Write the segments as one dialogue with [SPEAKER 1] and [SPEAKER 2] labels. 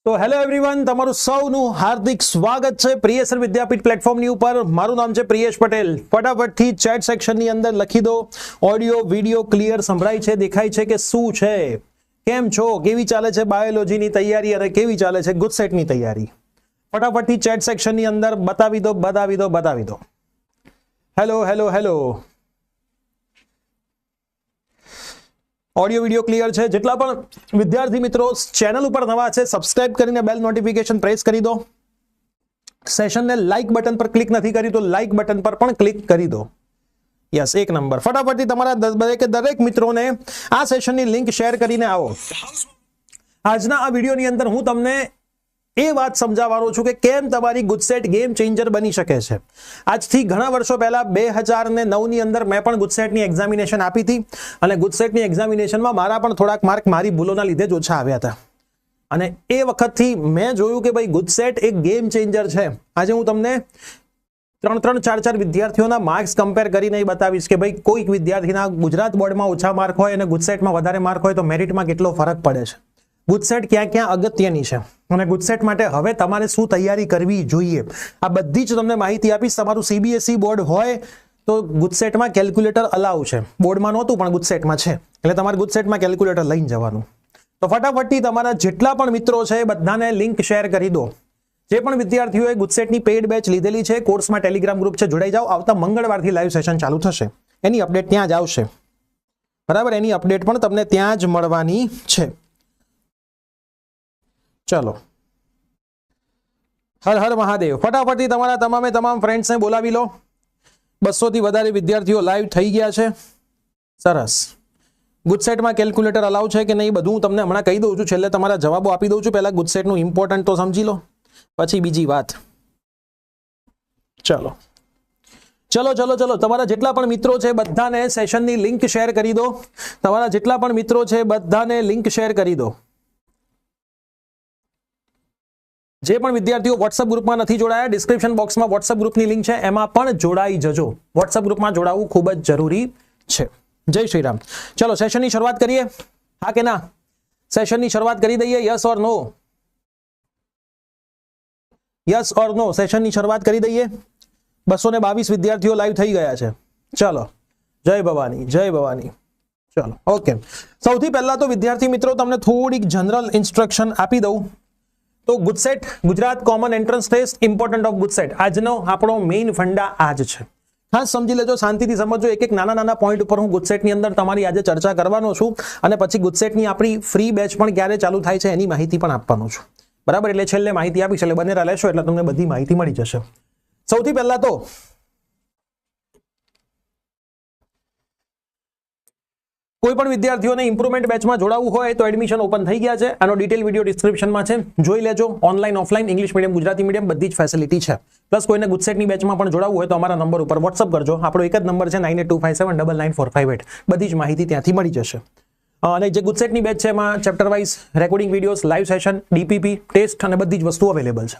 [SPEAKER 1] તો hello everyone, તમારું સૌનું હાર્દિક સ્વાગત છે પ્રિયસર વિદ્યાપીઠ પ્લેટફોર્મની ઉપર. મારું નામ છે પ્રિયેશ પટેલ. ફટાફટથી ચેટ સેક્શનની અંદર લખી દો, ઓડિયો વિડિયો ક્લિયર સંભળાય છે, દેખાય છે કે શું છે, કેમ છો, કેવી ચાલે છે બાયોલોજીની તૈયારી અને કેવી ચાલે છે ગુજસેટની તૈયારી. ફટાફટથી ચેટ સેક્શનની અંદર બતાવી દો. Hello hello hello. Audio video clear છે. જેટલા પણ વિદ્યાર્થી મિત્રો ચેનલ ઉપર નવા છે, સબસ્ક્રાઇબ કરીને બેલ નોટિફિકેશન પ્રેસ કરી દો. સેશનને લાઇક બટન પર ક્લિક નથી કરી તો લાઇક બટન પર પણ ક્લિક કરી દો. યસ, એક નંબર. ફટાફટથી તમારા દરેક મિત્રોને આ સેશનની લિંક શેર કરીને આવો. આજના આ વિડીયોની અંદર હું તમને એ વાત સમજાવવાનો છું કે કેમ તમારી ગુજસેટ ગેમ ચેન્જર બની શકે છે. આજથી ઘણા વર્ષો પહેલા 2009 ની અંદર મેં પણ ગુજસેટની એક્ઝામિનેશન આપી હતી અને ગુજસેટની એક્ઝામિનેશનમાં મારા પણ થોડાક માર્ક મારી ભૂલોના લીધે જ ઓછા આવ્યા હતા. અને એ વખતથી મેં જોયું કે ભાઈ ગુજસેટ એક ગેમ ચેન્જર છે. આજે હું તમને 3-4 વિદ્યાર્થીઓના માર્ક્સ કમ્પેર કરીને એ બતાવીશ કે ભાઈ કોઈક વિદ્યાર્થીના ગુજરાત બોર્ડમાં ઓછા માર્ક હોય અને ગુજસેટમાં વધારે માર્ક હોય તો મેરિટમાં કેટલો ફરક પડે છે. ગુજસેટ ક્યાં અગત્યની છે અને ગુજસેટ માટે હવે તમારે શું તૈયારી કરવી જોઈએ, આ બધી જ તમને માહિતી આપીશ. તમારું CBSE બોર્ડ હોય તો ગુજસેટમાં કેલ્ક્યુલેટર અલાઉ છે. બોર્ડમાં નહોતું પણ ગુજસેટમાં છે, એટલે તમારે ગુજસેટમાં કેલ્ક્યુલેટર લઈને જવાનું. તો ફટાફટથી તમારા જેટલા પણ મિત્રો છે એ બધાને લિંક શેર કરી દો. જે પણ વિદ્યાર્થીઓએ ગુજસેટની પેઇડ બેચ લીધેલી છે, કોર્સમાં ટેલિગ્રામ ગ્રુપ છે, જોડાઈ જાઓ. આવતા મંગળવારથી લાઈવ સેશન ચાલુ થશે, એની અપડેટ ત્યાં જ આવશે. બરાબર, એની અપડેટ પણ તમને ત્યાં જ મળવાની છે. ચલો, હર હર મહાદેવ. ફટાફટથી તમારા તમામ ફ્રેન્ડ્સને બોલાવી લો. 200 થી વધારે વિદ્યાર્થીઓ લાઈવ થઈ ગયા છે. સરસ. ગુજસેટમાં કેલ્ક્યુલેટર અલાઉ છે કે નહીં બધું હું તમને હમણાં કહી દઉં છું. છેલ્લે તમારા જવાબો આપી દઉં છું. પહેલા ગુજસેટનું ઇમ્પોર્ટન્ટ તો સમજી લો, પછી બીજી વાત. ચલો. તમારા જેટલા પણ મિત્રો છે બધાને સેશનની લિંક શેર કરી દો. તમારા જેટલા પણ મિત્રો છે બધાને લિંક શેર કરી દો. જે પણ વિદ્યાર્થીઓ વોટ્સઅપ ગ્રુપમાં નથી જોડાયા, ડિસ્ક્રિપ્શન બોક્સમાં વોટ્સઅપ ગ્રુપની લિંક છે, એમાં પણ જોડાઈ જજો. વોટ્સઅપ ગ્રુપમાં જોડાવવું ખૂબ જ જરૂરી છે. જય શ્રી રામ. ચલો, સેશનની શરૂઆત કરીએ. હા કે ના? સેશનની શરૂઆત કરી દઈએ. Yes or no? Yes or નો? સેશનની શરૂઆત કરી દઈએ. 222 વિદ્યાર્થીઓ લાઈવ થઈ ગયા છે. ચલો, જય ભવાની, જય ભવાની. ચલો, ઓકે. સૌથી પહેલા તો વિદ્યાર્થી મિત્રો તમને થોડીક જનરલ ઇન્સ્ટ્રક્શન આપી દઉં. તો GUJCET, Gujarat common entrance test, important of GUJCET, આજનો આપણો મેઇન ફંડા આજ છે. ખાસ સમજી લેજો, શાંતિથી સમજો. એક નાના પોઈન્ટ ઉપર હું ગુજસેટની અંદર તમારી આજે ચર્ચા કરવાનો છું અને પછી ગુજસેટની આપણી ફ્રી બેચ પણ ક્યારે ચાલુ થાય છે એની માહિતી પણ આપવાનો છું. બરાબર, એટલે છેલ્લે માહિતી આપીશ, એટલે બનેરા લેશો એટલે તમને બધી માહિતી મળી જશે. સૌથી પહેલા તો કોઈ પણ વિદ્યાર્થીઓને ઇમ્પ્રુવમેન્ટ બેચમાં જોડાવવું હોય તો એડમિશન ઓપન થઈ ગયા છે. આનો ડિટેલ વિડીયો ડિસ્ક્રિપ્શનમાં છે, જોઈ લેજો. Online, offline, English medium, Gujarati medium બધી જ ફેસિલિટી છે. પ્લસ કોઈને ગુજસેટની બેચમાં પણ જોડાવવું હોય તો અમારા નંબર ઉપર વોટ્સઅપ કરજો. આપણો એક જ નંબર છે 9825799458. બધી જ માહિતી ત્યાંથી મળી જશે. અને જે ગુજસેટની બેચ છે એમાં chapter wise recording videos, live session, DPP, test અને બધી જ વસ્તુ અવેલેબલ છે.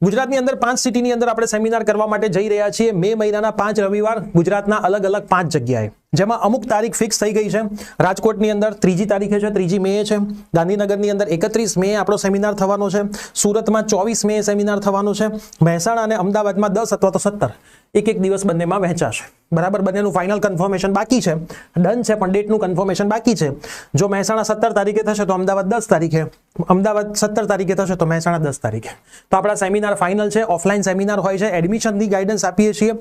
[SPEAKER 1] ગુજરાતની અંદર 5 સિટીની અંદર આપણે સેમિનાર કરવા માટે જઈ રહ્યા છીએ. મે મહિનાના 5 રવિવાર ગુજરાતના અલગ 5 જગ્યાએ, જેમાં અમુક તારીખ ફિક્સ થઈ ગઈ છે. રાજકોટની અંદર 3જી તારીખે છે, 3જી મે છે. ગાંધીનગરની અંદર 31 મે આપણો સેમિનાર થવાનો છે. સુરતમાં 24 મે સેમિનાર થવાનો છે. મહેસાણા અને અમદાવાદમાં 10 અથવા તો 17 એક દિવસ બંનેમાં વહેંચાશે. બરાબર, બંનેનું ફાઇનલ કન્ફર્મેશન બાકી છે. ડન છે પણ ડેટનું કન્ફર્મેશન બાકી છે. જો મહેસાણા 17 તારીખે થશે તો અમદાવાદ 10 તારીખે, અમદાવાદ 17 તારીખે થશે તો મહેસાણા 10 તારીખે. તો આપણા સેમિનાર ફાઇનલ છે. ઓફલાઈન સેમિનાર હોય છે. એડમિશનની ગાઈડન્સ આપીએ છીએ,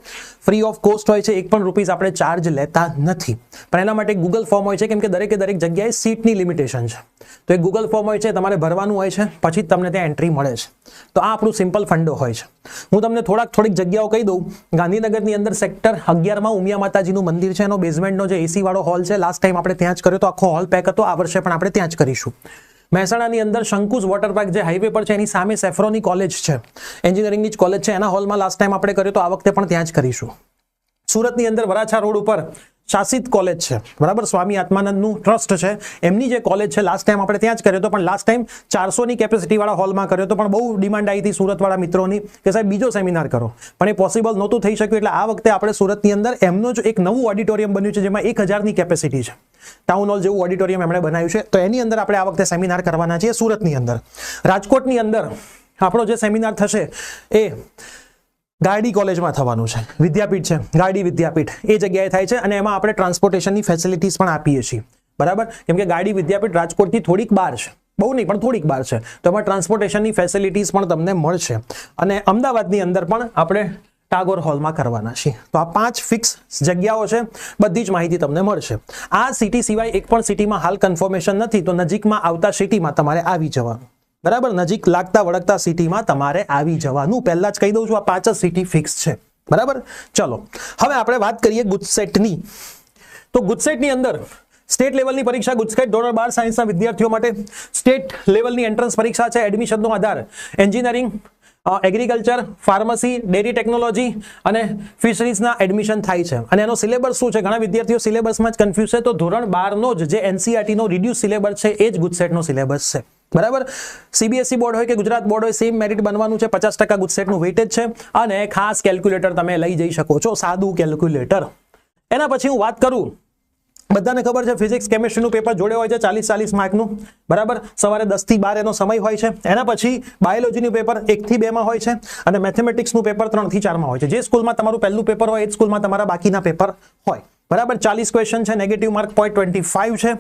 [SPEAKER 1] ફ્રી ઓફ કોસ્ટ હોય છે. 1 પણ રૂપીસ આપણે ચાર્જ લેતા નથી. પણ એના માટે ગૂગલ ફોર્મ હોય છે, કેમ કે દરેક જગ્યાએ સીટની લિમિટેશન છે. તો એક ગૂગલ ફોર્મ હોય છે, તમારે ભરવાનું હોય છે, પછી તમને ત્યાં એન્ટ્રી મળે છે. તો આ આપણું સિમ્પલ ફંડો હોય છે. હું તમને થોડીક જગ્યાઓ કહી દઉં. ગાંધીનગરની અંદર સેક્ટર 11માં ઉમિયા માતાજીનું મંદિર છે. એનો બેઝમેન્ટનો જે AC વાળો હોલ છે, લાસ્ટ ટાઈમ આપણે ત્યાં જ કર્યો તો આખો હોલ પેક હતો. આ વર્ષે પણ આપણે ત્યાં જ કરીશું. મહેસાણાની અંદર શંકુસ વોટર પાર્ક જે હાઈવે પર છે એની સામે સેફ્રોની કોલેજ છે, એન્જિનિયરિંગની જ કોલેજ છે, એના હોલમાં લાસ્ટ ટાઈમ આપણે કર્યો તો આ વખતે પણ ત્યાં જ કરીશું. સુરતની અંદર વરાછા રોડ ઉપર શાસિત કોલેજ છે, બરાબર, સ્વામી આત્માનંદનું ટ્રસ્ટ છે, એમની જે કોલેજ છે લાસ્ટ ટાઈમ આપણે ત્યાં જ કર્યો હતો. પણ લાસ્ટ ટાઈમ 400ની કેપેસિટી વાળા હોલમાં કર્યો હતો, પણ બહુ ડિમાન્ડ આવી હતી સુરતવાળા મિત્રોની કે સાહેબ બીજો સેમિનાર કરો, પણ એ પોસિબલ નહોતું થઈ શક્યું. એટલે આ વખતે આપણે સુરતની અંદર એમનો જ એક નવું ઓડિટોરિયમ બન્યું છે જેમાં 1000ની કેપેસિટી છે. ટાઉન હોલ જેવું ઓડિટોરિયમ એમણે બનાવ્યું છે. તો એની અંદર આપણે આ વખતે સેમિનાર કરવાના છીએ સુરતની અંદર. રાજકોટની અંદર આપણો જે સેમિનાર થશે એ ગાડી કોલેજમાં થવાનું છે. વિદ્યાપીઠ છે, ગાડી વિદ્યાપીઠ, એ જગ્યાએ થાય છે. અને એમાં આપણે ટ્રાન્સપોર્ટેશનની ફેસિલિટીઝ પણ આપીએ છીએ. બરાબર, કેમ કે ગાડી વિદ્યાપીઠ રાજકોટથી થોડીક બહાર છે, બહુ નહીં પણ થોડીક બહાર છે. તો એમાં ટ્રાન્સપોર્ટેશનની ફેસિલિટીઝ પણ તમને મળશે. અને અમદાવાદની અંદર પણ આપણે ટાગોર હોલમાં કરવાના છીએ. તો આ 5 ફિક્સ જગ્યાઓ છે, બધી જ માહિતી તમને મળશે. આ સિટી સિવાય એક પણ સિટીમાં હાલ કન્ફર્મેશન નથી, તો નજીકમાં આવતા સિટીમાં તમારે આવી જવાનું. બરાબર, નજીક લાગતા વળગતા સિટીમાં તમારે આવી જવાનું. પહેલા જ કહી દઉં છું, આ 5 જ સિટી ફિક્સ છે. બરાબર, ચલો હવે આપણે વાત કરીએ ગુજસેટની. તો ગુજસેટની અંદર સ્ટેટ લેવલની પરીક્ષા ગુજસેટ ધોરણ 12 સાયન્સના વિદ્યાર્થીઓ માટે સ્ટેટ લેવલની એન્ટ્રન્સ પરીક્ષા છે. એડમિશનનો આધાર engineering, agriculture, pharmacy, dairy technology અને ફિશરીઝના એડમિશન થાય છે. અને એનો સિલેબસ શું છે? ઘણા વિદ્યાર્થીઓ સિલેબસમાં જ કન્ફ્યુઝ છે. તો ધોરણ 12નો જે NCERT નો રિડ્યુસ સિલેબસ છે એ જ ગુજસેટનો સિલેબસ છે. બરાબર, CBSE બોર્ડ હોય કે ગુજરાત બોર્ડ હોય, સેમ મેરિટ બનવાનું છે. 50% ગુજસેટનું વેઇટેજ છે. અને ખાસ કેલ્ક્યુલેટર તમે લઈ જઈ શકો છો, સાદું કેલ્ક્યુલેટર. એના પછી હું વાત કરું, બધાને ખબર છે ફિઝિક્સ કેમિસ્ટ્રીનું પેપર જોડે હોય છે 40-40 માર્કનું. બરાબર, સવારે 10 થી 12 એનો સમય હોય છે. એના પછી બાયોલોજીનું પેપર 1 થી 2 માં હોય છે. અને મેથેમેટિક્સનું પેપર 3 થી 4 માં હોય છે. જે સ્કૂલમાં તમારું પહેલું પેપર હોય એ જ સ્કૂલમાં તમારા બાકીના પેપર હોય. બરાબર, 40 ક્વેશ્ચન છે, નેગેટિવ માર્ક 0.25 છે.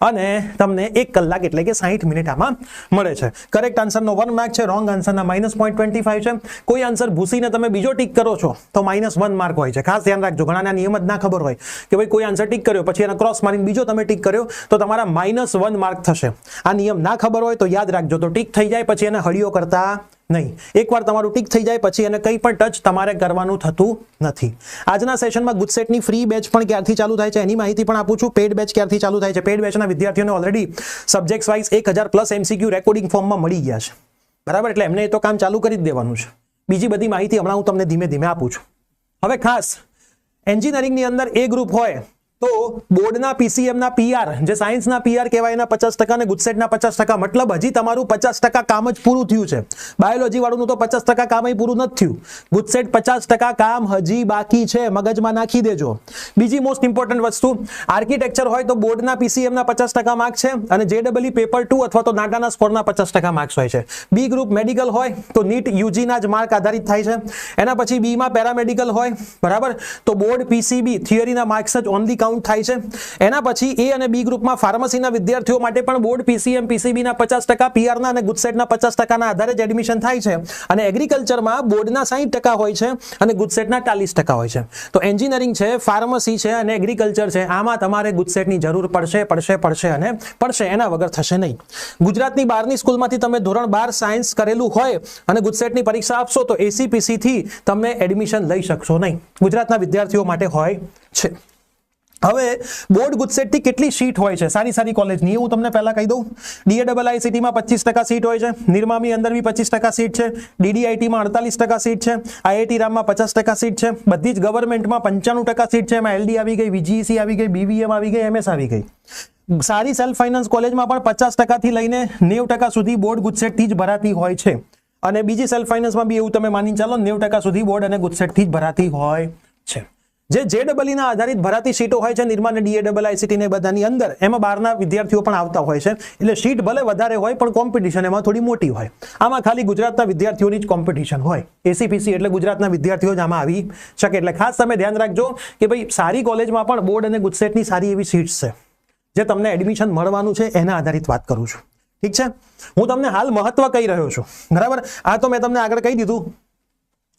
[SPEAKER 1] અને તમને 1 કલાક એટલે કે 60 મિનિટ આમાં મળે છે. કરેક્ટ આન્સરનો 1 માર્ક છે, રોંગ આન્સરના -0.25 છે. કોઈ આન્સર ભૂસીને તમે બીજો ટીક કરો છો તો -1 માર્ક હોય છે. ખાસ ધ્યાન રાખજો, ઘણાના નિયમ જ ના ખબર હોય કે ભાઈ કોઈ આન્સર ટીક કર્યો પછી એના ક્રોસ મારીને બીજો તમે ટીક કર્યો તો તમારા -1 માર્ક થશે. આ નિયમ ના ખબર હોય તો યાદ રાખજો. તો ટીક થઈ જાય પછી એને હળીઓ કરતા નહીં. એકવાર તમારું ટીક થઈ જાય પછી એને કંઈ પણ ટચ તમારે કરવાનું થતું નથી. આજના સેશનમાં ગુજસેટની ફ્રી બેચ પણ ક્યારથી ચાલુ થાય છે એની માહિતી પણ આપું છું. પેડ બેચ ક્યારથી ચાલુ થાય છે? પેડ બેચના વિદ્યાર્થીઓને already subject wise 1000+ MCQ recording ફોર્મમાં મળી ગયા છે. બરાબર, એટલે એમને એ તો કામ ચાલુ કરી જ દેવાનું છે. બીજી બધી માહિતી હમણાં હું તમને ધીમે ધીમે આપું છું. હવે ખાસ એન્જિનિયરિંગની અંદર એ ગ્રુપ હોય તો બોર્ડના PCMના PR, જે સાયન્સના PR કહેવાય, એના 50% અને ગુજસેટના 50%. મતલબ હજી તમારું 50% કામ જ પૂરું થયું છે. બાયોલોજી વાળુનું તો 50% કામ પૂરું નથી થયું. ગુજસેટ 50% કામ હજી બાકી છે, મગજમાં નાખી દેજો. બીજી મોસ્ટ ઇમ્પોર્ટન્ટ વસ્તુ, આર્કિટેક્ચર હોય તો બોર્ડના PCMના 50% માર્ક છે. અને JEE પેપર 2 અથવા તો નાટાના સ્કોરના 50% માર્ક્સ હોય છે. બી ગ્રુપ મેડિકલ હોય તો નીટ UGના જ માર્ક આધારિત થાય છે. એના પછી બીમાં પેરામેડિકલ હોય, બરાબર, તો બોર્ડ PCB થિયરીના માર્ક્સ જ ઓનલી કાઉન્ટ થાય છે. એના પછી A અને B ગ્રુપમાં ફાર્મસીના વિદ્યાર્થીઓ માટે પણ બોર્ડ PCM PCBના 50%, PRના અને ગુજસેટના 50%ના આધારે જ એડમિશન થાય છે. અને એગ્રીકલ્ચરમાં બોર્ડના 60% હોય છે અને ગુજસેટના 40% હોય છે. તો એન્જિનિયરિંગ છે, ફાર્મસી છે અને એગ્રીકલ્ચર છે, આમાં તમારે ગુજસેટની જરૂર પડશે અને પડશે, એના વગર થશે નહીં. ગુજરાતની બહારની સ્કૂલમાંથી તમે ધોરણ 12 સાયન્સ કરેલું હોય અને ગુજસેટની પરીક્ષા આપશો તો ACPC થી તમે એડમિશન લઈ શકશો નહીં. ગુજરાતના વિદ્યાર્થીઓ માટે હોય છે. હવે બોર્ડ ગુજસેટથી કેટલી સીટ હોય છે સારી કોલેજની હું તમને પહેલા કહી દઉં. DAIICTમાં 25% સીટ હોય છે. નિર્મામી અંદર બી 25% સીટ છે. DDITમાં 48% સીટ છે. IIT રામમાં 50% સીટ છે. બધી જ ગવર્મેન્ટમાં 95% સીટ છે. એમાં LD આવી ગઈ, VGEC આવી ગઈ, BVM આવી ગઈ, MS આવી ગઈ. સારી સેલ્ફ ફાઇનાન્સ કોલેજમાં પણ 50% થી લઈને 90% સુધી બોર્ડ ગુજસેટથી જ ભરાતી હોય છે. અને બીજી સેલ્ફ ફાઇનાન્સમાં બી એવું તમે માની ચાલો 90% સુધી બોર્ડ અને ગુજસેટથી જ ભરાતી હોય છે. જે JEE ના આધારિત ભરાતી સીટો હોય છે નિર્મા અને DAIICT ને બધાની અંદર, એમાં બહારના વિદ્યાર્થીઓ પણ આવતા હોય છે. એટલે સીટ ભલે વધારે હોય પણ કોમ્પિટિશન એમાં થોડી મોટી હોય. આમાં ખાલી ગુજરાતના વિદ્યાર્થીઓની જ કોમ્પિટિશન હોય. ACPC એટલે ગુજરાતના વિદ્યાર્થીઓ જ આમાં આવી શકે. એટલે ખાસ તમે ધ્યાન રાખજો કે ભાઈ સારી કોલેજમાં પણ બોર્ડ અને ગુજસેટની સારી એવી સીટ્સ છે જે તમને એડમિશન મળવાનું છે, એના આધારિત વાત કરું છું. ઠીક છે, હું તમને હાલ મહત્વ કહી રહ્યો છું. બરાબર, આ તો મેં તમને આગળ કહી દીધું.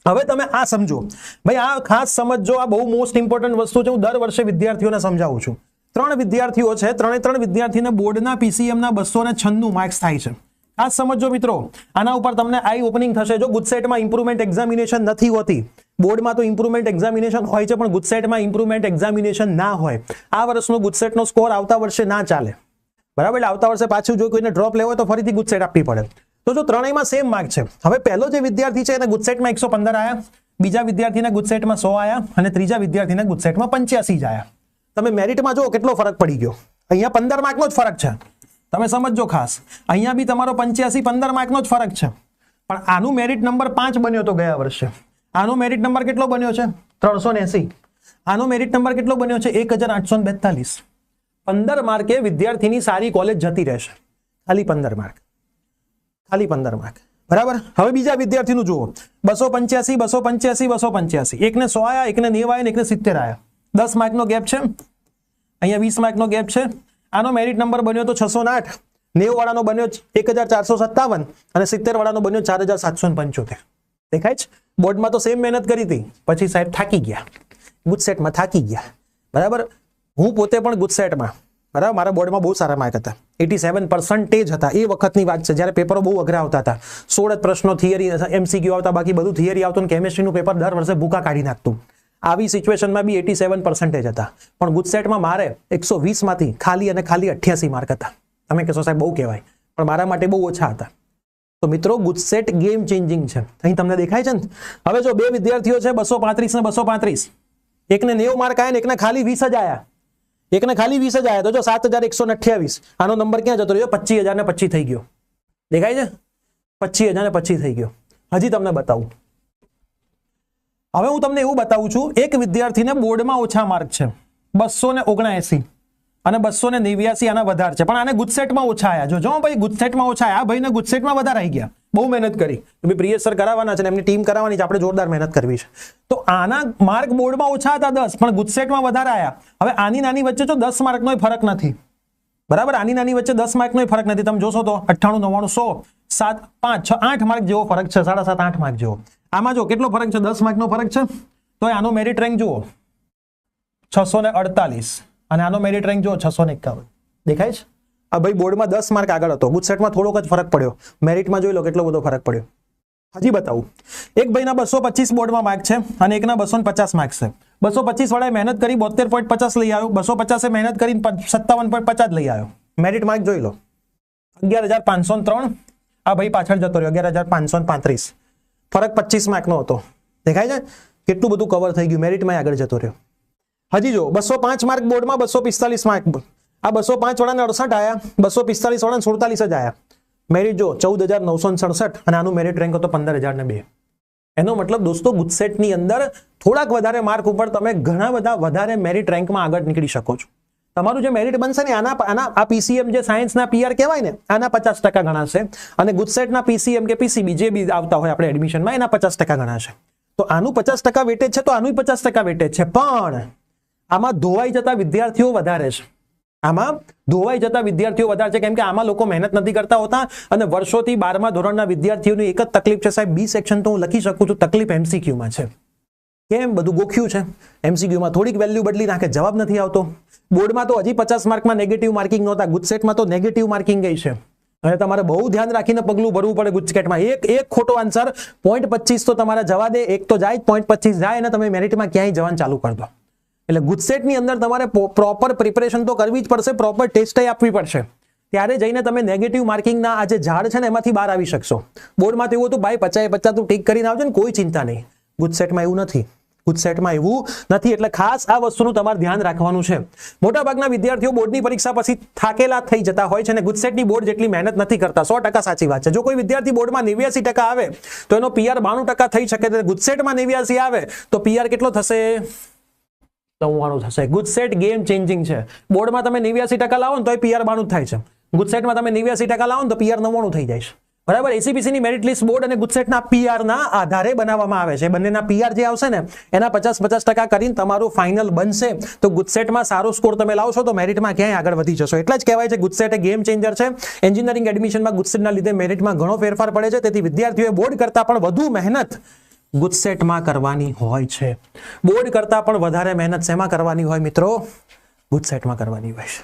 [SPEAKER 1] હવે તમે આ સમજો ભાઈ, આ ખાસ સમજો, આ બહુ મોસ્ટ ઇમ્પોર્ટન્ટ વસ્તુ છે. હું દર વર્ષે વિદ્યાર્થીઓને સમજાવું છું. 3 વિદ્યાર્થીઓ છે, 3 વિદ્યાર્થીને બોર્ડના PCMના 296 માર્ક્સ થાય છે. આ સમજો મિત્રો, આના ઉપર તમને આઈ ઓપનિંગ થશે. જો ગુજસેટમાં ઇમ્પ્રુવમેન્ટ એક્ઝામિનેશન નથી હોતી, બોર્ડમાં તો ઇમ્પ્રુવમેન્ટ એક્ઝામિનેશન હોય છે પણ ગુજસેટમાં ઇમ્પ્રુવમેન્ટ એક્ઝામિનેશન ના હોય, આ વર્ષનો ગુજસેટનો સ્કોર આવતા વર્ષે ના ચાલે. બરાબર, એટલે આવતા વર્ષે પાછું જો કોઈને ડ્રોપ લેવો હોય તો ફરીથી ગુજસેટ આપવી પડે. તો જો ત્રણેયમાં સેમ માર્ક છે. હવે પહેલો જે વિદ્યાર્થી છે એને ગુજસેટમાં 115 આયા, બીજા વિદ્યાર્થીને ગુજસેટમાં 100 આયા અને ત્રીજા વિદ્યાર્થીને ગુજસેટમાં 85 જ આયા. તમે મેરિટમાં જો કેટલો ફરક પડી ગયો. અહીંયા 15 માર્કનો જ ફરક છે. તમે સમજજો ખાસ, અહીંયા બી તમારો 85 15 માર્કનો જ ફરક છે. પણ આનું મેરિટ નંબર 5 બન્યો તો ગયા વર્ષે. આનો મેરિટ નંબર કેટલો બન્યો છે? 380. આનો મેરિટ નંબર કેટલો બન્યો છે? 1842. 15 માર્કે વિદ્યાર્થીની સારી કોલેજ જતી રહેશે. ખાલી 15 માર્ક, ખાલી 15 માર્ક. બરાબર. હવે બીજા વિદ્યાર્થીનું જુઓ, 285, 285, 285. એકને 100 આયા, એકને 90 આયા, એકને 70 આયા. 10 માર્કનો ગેપ છે. અહીંયા 20 માર્કનો ગેપ છે. આનો મેરિટ નંબર બન્યો તો 608, 90 વાળાનો બન્યો 1457 અને 70 વાળાનો બન્યો 4775. દેખાય છે? બોર્ડમાં તો સેમ મહેનત કરી હતી, પછી સાહેબ થાકી ગયા, ગુજસેટમાં થાકી ગયા. બરાબર. હું પોતે પણ ગુજસેટમાં, બરાબર, મારા બોર્ડમાં બહુ સારા માર્ક હતા, 87% હતા. એ વખતની વાત છે જ્યારે પેપરો બહુ અઘરા આવતા હતા. 16 જ પ્રશ્નો થિયરી MCQ આવતા, બાકી બધું થિયરી આવતું અને કેમિસ્ટ્રીનું પેપર દર વર્ષે ભૂકા કાઢી નાખતું. આવી સિચ્યુએશનમાં બી 87% હતા. પણ ગુજસેટમાં મારે 120 માંથી ખાલી અને ખાલી 88 માર્ક હતા. તમે કહેશો સાહેબ બહુ કહેવાય, પણ મારા માટે બહુ ઓછા હતા. તો મિત્રો ગુજસેટ ગેમ ચેન્જિંગ છે. અહીં તમને દેખાય છે ને? હવે જો બે વિદ્યાર્થીઓ છે, 235 ને 235, એકને 90 માર્ક આવ્યા ને એકને ખાલી 20 જ આવ્યા. એકને ખાલી 20 જ આવ્યા. તો જો 7128, આનો નંબર ક્યાં જતો રહ્યો? 25000 ને 25 થઈ ગયો. દેખાય છે? 25000 ને 25 થઈ ગયો. હજી તમને બતાવું. હવે હું તમને એવું બતાવું છું, એક વિદ્યાર્થીને બોર્ડમાં ઓછા માર્ક છે, 279 અને 289 આના વધારે છે, પણ આને ગુજસેટમાં ઓછા આવ્યા. જો ભાઈ ગુજસેટમાં ઓછા આવ્યા, ભાઈને ગુજસેટમાં વધારે આવી ગયા. બહુ મહેનત કરી. પ્રિયેશ સર કરાવવાના છે ને એમની ટીમ કરાવવાની છે, આપણે જોરદાર મહેનત કરવી છે. તો આના માર્ક બોર્ડમાં ઓછા હતા 10, પણ ગુજસેટમાં વધારે આવ્યા. હવે આની નાની વચ્ચે જો 10 માર્કનો ફરક નથી. બરાબર. આની નાની વચ્ચે 10 માર્કનો ફરક નથી. તમે જોશો તો 98, 99, 100, 7, 5, 6, 8 માર્ક જેવો ફરક છે. 7.5, 8 માર્ક જેવો. આમાં જો કેટલો ફરક છે? 10 માર્કનો ફરક છે. તો આનો મેરિટ રેન્ક જુઓ 648 અને આનો મેરિટ રેન્ક જુઓ 651. દેખાય છે? આ ભાઈ બોર્ડમાં 10 માર્ક આગળ હતો, ગુજસેટમાં થોડોક જ ફરક પડ્યો. મેરિટમાં જોઈ લો કેટલો બધો ફરક પડ્યો. હજી બતાવું. એક ભાઈના 225 બોર્ડમાં માર્ક છે અને એકના 250 માર્ક છે. 225 વાળાએ મહેનત કરી 72.50 લઈ આવ્યો, 250 મહેનત કરી 57.50 લઈ આવ્યો. મેરિટ માર્ક જોઈ લો 11503. આ ભાઈ પાછળ જતો રહ્યો 11535. ફરક 25 માર્કનો હતો. દેખાય છે? કેટલું બધું કવર થઈ ગયું. મેરિટમાં આગળ જતો રહ્યો. હજી જો 205 માર્ક બોર્ડમાં, 245 માર્ક. આ 205 વાળાને 68 આયા, 245 વાળાને 47 જ આયા. મેરિટ જો 14967 અને આનું મેરિટ રેન્ક હતો 15002. એનો મતલબ દોસ્તો ગુજસેટની અંદર થોડાક વધારે માર્ક ઉપર તમે ઘણા બધા વધારે મેરિટ રેન્કમાં આગળ નીકળી શકો છો. તમારું જે મેરિટ બનશે ને આના આ PCM જે સાયન્સના PR કહેવાય ને, આના 50% ગણાશે અને ગુજસેટના PCM કે PCB જે બી આવતા હોય આપણે એડમિશનમાં, એના 50% ગણાશે. તો આનું 50% વેટેજ છે, તો આનું 50% વેટેજ છે. પણ આમાં ધોવાઈ જતા વિદ્યાર્થીઓ વધારે છે. આમાં ધોવાઈ જતા વિદ્યાર્થીઓ વધારે છે, કેમ કે આમાં લોકો મહેનત નથી કરતા હોતા અને વર્ષોથી 12મા ધોરણના વિદ્યાર્થીઓની એક જ તકલીફ છે સાહેબ, બી સેક્શન તો હું લખી શકું છું, તકલીફ MCQમાં છે. કેમ? બધું ગોખ્યું છે. MCQમાં થોડીક વેલ્યુ બદલી નાખે, જવાબ નથી આવતો. બોર્ડમાં તો હજી 50 માર્કમાં નેગેટિવ માર્કિંગ નહોતા, ગુજસેટમાં તો નેગેટિવ માર્કિંગ ગઈ છે. અને તમારે બહુ ધ્યાન રાખીને પગલું ભરવું પડે ગુજસેટમાં. એક ખોટો આન્સર 0.25 તો તમારે જવા દે, એક તો જાય 0.25 જાય અને તમે મેરિટમાં ક્યાંય જવાનું ચાલુ કરી દો. એટલે ગુજસેટની અંદર તમારે પ્રોપર પ્રિપેરેશન તો કરવી જ પડશે, પ્રોપર ટેસ્ટ આપવી પડશે. ત્યારે જઈને તમે નેગેટિવ માર્કિંગના આ જે ઝાડ છે ને એમાંથી બહાર આવી શકશો. બોર્ડમાં તો એવું હતું ભાઈ 50 તું ટીક કરીને આવજો ને, કોઈ ચિંતા નહીં. ગુજસેટમાં એવું નથી. ગુજસેટમાં એવું નથી. એટલે ખાસ આ વસ્તુનું તમારે ધ્યાન રાખવાનું છે. મોટાભાગના વિદ્યાર્થીઓ બોર્ડની પરીક્ષા પછી થાકેલા થઈ જતા હોય છે અને ગુજસેટની બોર્ડ જેટલી મહેનત નથી કરતા. 100% સાચી વાત છે. જો કોઈ વિદ્યાર્થી બોર્ડમાં 89% આવે તો એનો PR 92% થઈ શકે. ગુજસેટમાં 89 આવે તો PR કેટલો થશે? 94 થશે. ગુજસેટ ગેમ ચેન્જિંગ છે. બોર્ડમાં તમે 89% લાવો ને તો PR 92 થાય છે. ગુજસેટમાં તમે 89% લાવો ને તો PR 99 થઈ જાય છે. બરાબર. ACPCની મેરિટ લિસ્ટ બોર્ડ અને ગુજસેટના PR ના આધારે બનાવવામાં આવે છે. બંનેના PR જે આવશે ને એના 50% કરીને તમારું ફાઇનલ બનશે. તો ગુજસેટમાં સારો સ્કોર તમે લાવશો તો મેરિટમાં ક્યાંય આગળ વધી જશો. એટલે જ કહેવાય છે ગુજસેટ એ ગેમ ચેન્જર છે. એન્જિનિયરિંગ એડમિશનમાં ગુજસેટના લીધે મેરિટમાં ઘણો ફેરફાર પડે છે. તેથી વિદ્યાર્થીઓએ બોર્ડ કરતા પણ વધુ મહેનત ગુજસેટમાં કરવાની હોય છે. બોર્ડ કરતા પણ વધારે મહેનત શેમાં કરવાની હોય મિત્રો? ગુજસેટમાં કરવાની હોય છે.